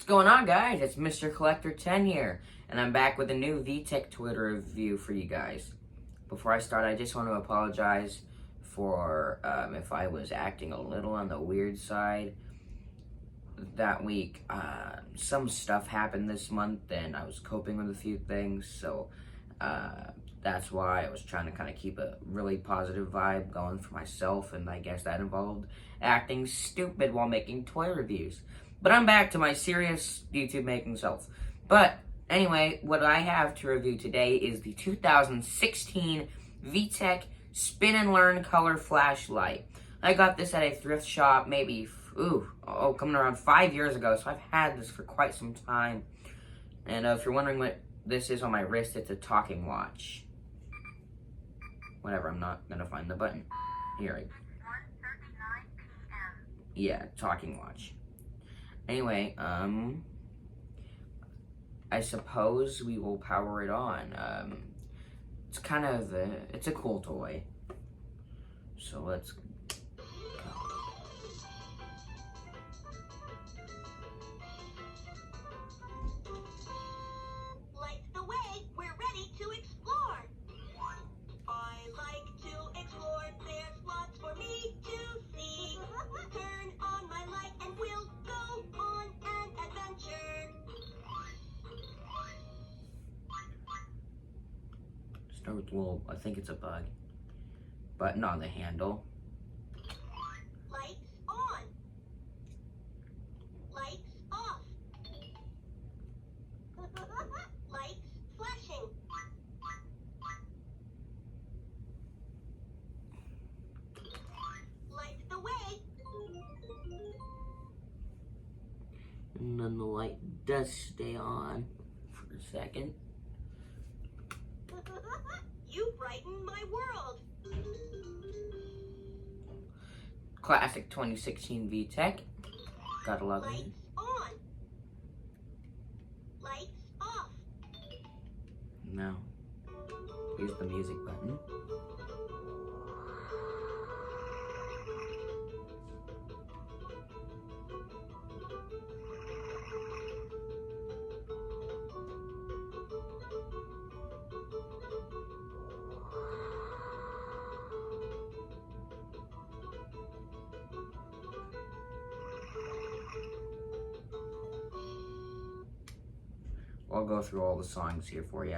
What's going on, guys? It's Mr. Collector 10 here, and I'm back with a new VTEC Twitter review for you guys. Before I start, I just want to apologize for if I was acting a little on the weird side that week. Some stuff happened this month, and I was coping with a few things, so that's why I was trying to kind of keep a really positive vibe going for myself, and I guess that involved acting stupid while making toy reviews. But I'm back to my serious YouTube making self. But anyway, what I have to review today is the 2016 VTEC Spin and Learn Color Flashlight. I got this at a thrift shop maybe, coming around 5 years ago, so I've had this for quite some time. And if you're wondering what this is on my wrist, it's a talking watch. Whatever, I'm not gonna find the button. Here, 1:39 p.m. Yeah, talking watch. Anyway, I suppose we will power it on. It's kind of, it's a cool toy. So let's go. Light the way, we're ready to explore. I like to explore, there's lots for me to see. Turn on my light and we'll go on an adventure. Start with a little, I think it's a bug. Button on the handle. Lights on. Lights off. Lights flashing. Light the way. And then the light does stay on for a second. You brighten my world. Classic 2016 VTEC. Gotta love Lights it. on. Lights off. Now, here's the music button. I'll go through all the songs here for you.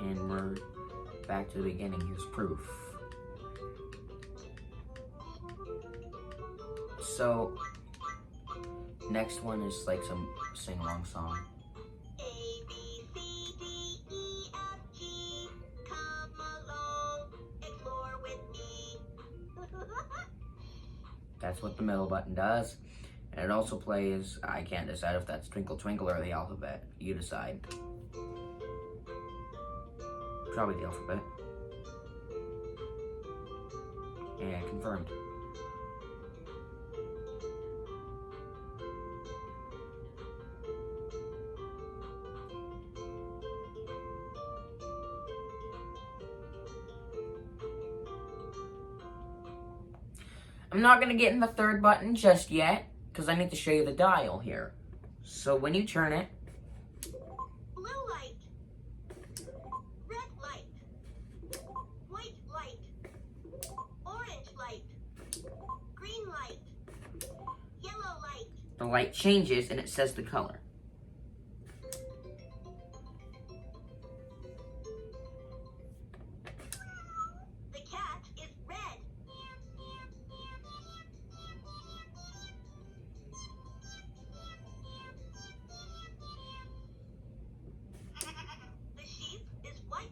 And we're back to the beginning. Here's proof. So, next one is like some sing-along song. A, B, C, D, E, F, G. Come along, explore with me. That's what the middle button does. And it also plays, I can't decide if that's Twinkle Twinkle or the alphabet. You decide. Probably the alphabet. And confirmed. I'm not going to get in the third button just yet, because I need to show you the dial here. So when you turn it, Blue light, red light, white light, orange light, green light, yellow light. the light changes and it says the color. The cat is red. The sheep is white.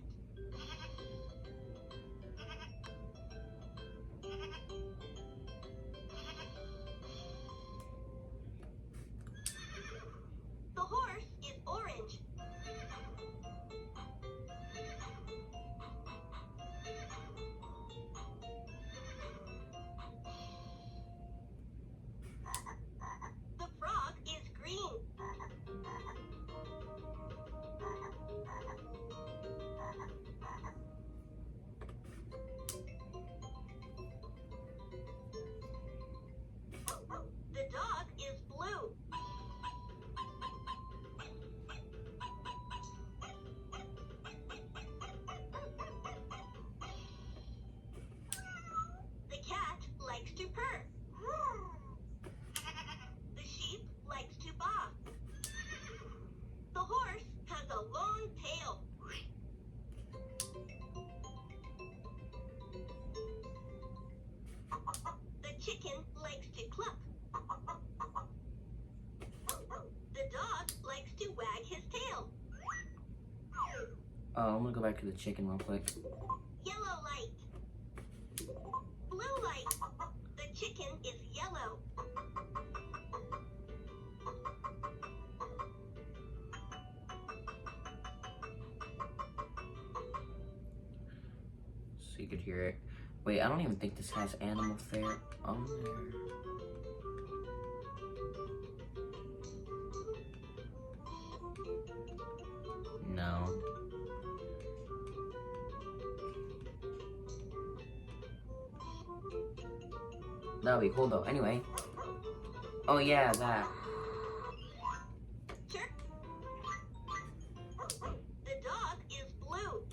The horse is orange. The frog is green. The dog is blue. The cat likes to purr. The sheep likes to baa. The horse has a long tail. The chicken likes to cluck. The dog likes to wag his tail. I'm gonna go back to the chicken real quick. Yellow light. Blue light. The chicken is yellow. So you could hear it. Wait, I don't even think this has animal fair on there. No. That'll be cool though. Anyway. Oh yeah, that. Chirp. The dog is blue.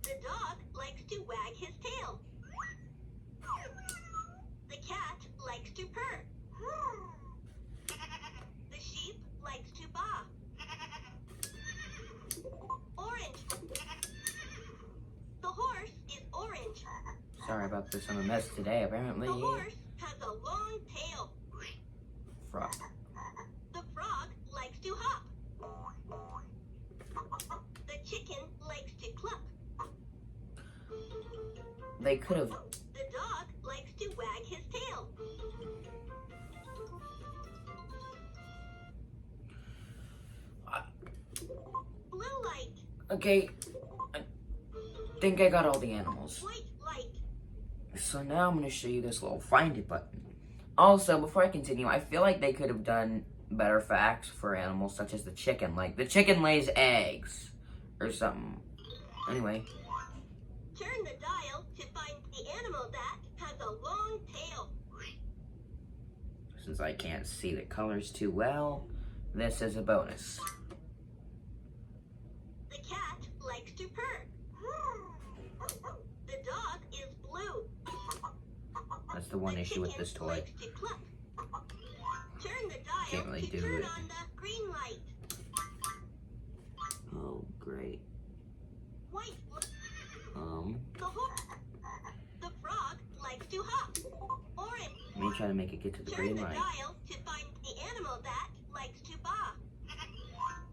The dog likes to wag his tail. The cat likes to purr. The sheep likes to baa. Orange. The horse is orange. Sorry about this. I'm a mess today, apparently. The horse has a long tail. Frog. The frog likes to hop. The chicken likes to cluck. They could have. The dog likes to wag his tail. Blue light, Okay. I think I got all the animals. white light. So now I'm going to show you this little find it button. Also, before I continue, I feel like they could have done better facts for animals such as the chicken. Like, the chicken lays eggs or something. Anyway, Turn the dial to find the animal that has a long tail. since I can't see the colors too well, this is a bonus. The cat likes to purr. The dog is blue. That's the one The issue with chicken this toy. likes to cluck. Turn the dial Can't really to do turn it. on the green light. Oh, great. try to make it get to the green light. Turn the dial to find the animal that likes to bah.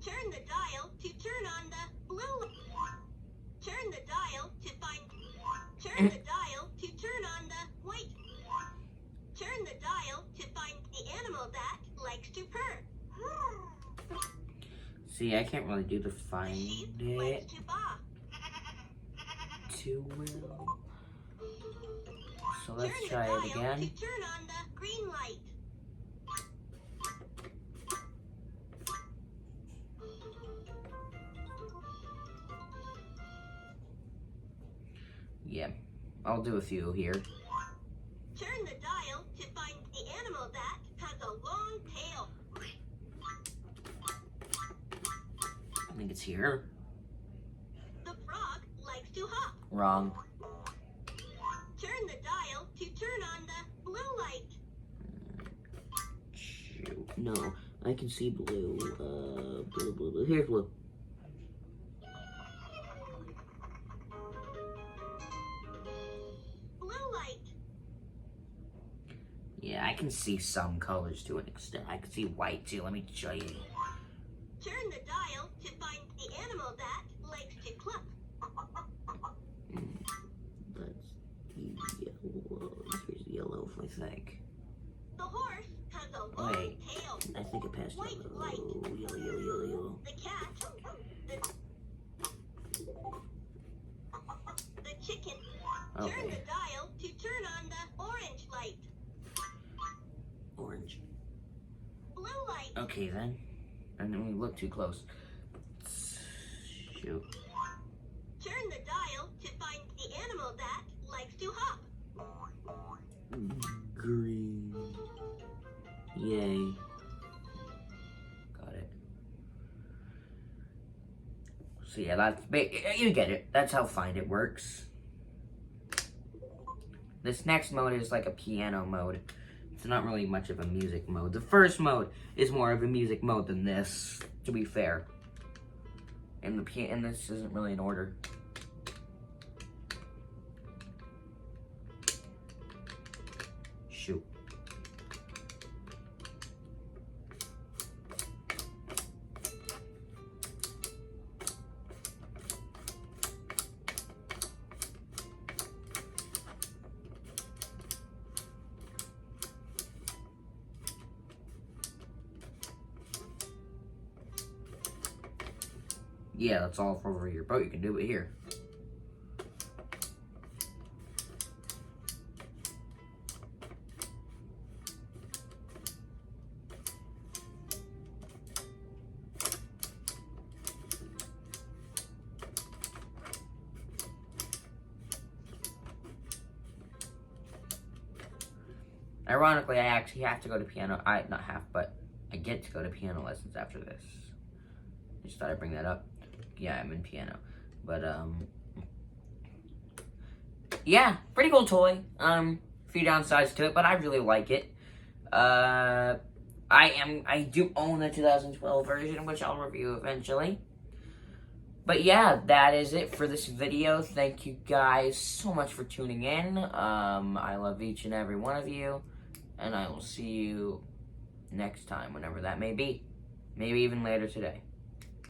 Turn the dial to turn on the blue light. Turn the dial to find... Turn the dial to turn on the white. Turn the dial to find the animal that likes to purr. See, I can't really do the find Sheep it likes to bah. too well. So let's Turn try the it dial again. to turn on the green light. Yeah, I'll do a few here. Turn the dial to find the animal that has a long tail. I think it's here. The frog likes to hop. Wrong. Turn the dial to turn on the blue light. Shoot. No, I can see blue. Blue. Here's blue. Blue light. Yeah, I can see some colors to an extent. I can see white too. Let me show you. Turn the dial to find the animal that likes to cluck. That's yellow. Here's yellow, I think. The horse has a long Wait, tail. I think it passed White yellow. light. Yellow. The cat. The chicken. Turn Okay, the dial to turn on the orange light. orange. Blue light. Okay then. And then we look too close. Shoot. Turn the dial to find the animal that likes to hop. Green. Yay. Got it. So yeah, you get it. That's how find it works. This next mode is like a piano mode. It's not really much of a music mode. The first mode is more of a music mode than this, to be fair. And this isn't really in order. Shoot. Yeah, that's all over your boat. You can do it here. Ironically, I actually have to go to piano. Not have, but I get to go to piano lessons after this. I just thought I'd bring that up. Yeah, I'm in piano. But, yeah, pretty cool toy. A few downsides to it, but I really like it. I do own the 2012 version, which I'll review eventually. But yeah, that is it for this video. Thank you guys so much for tuning in. I love each and every one of you. And I will see you next time, whenever that may be. Maybe even later today.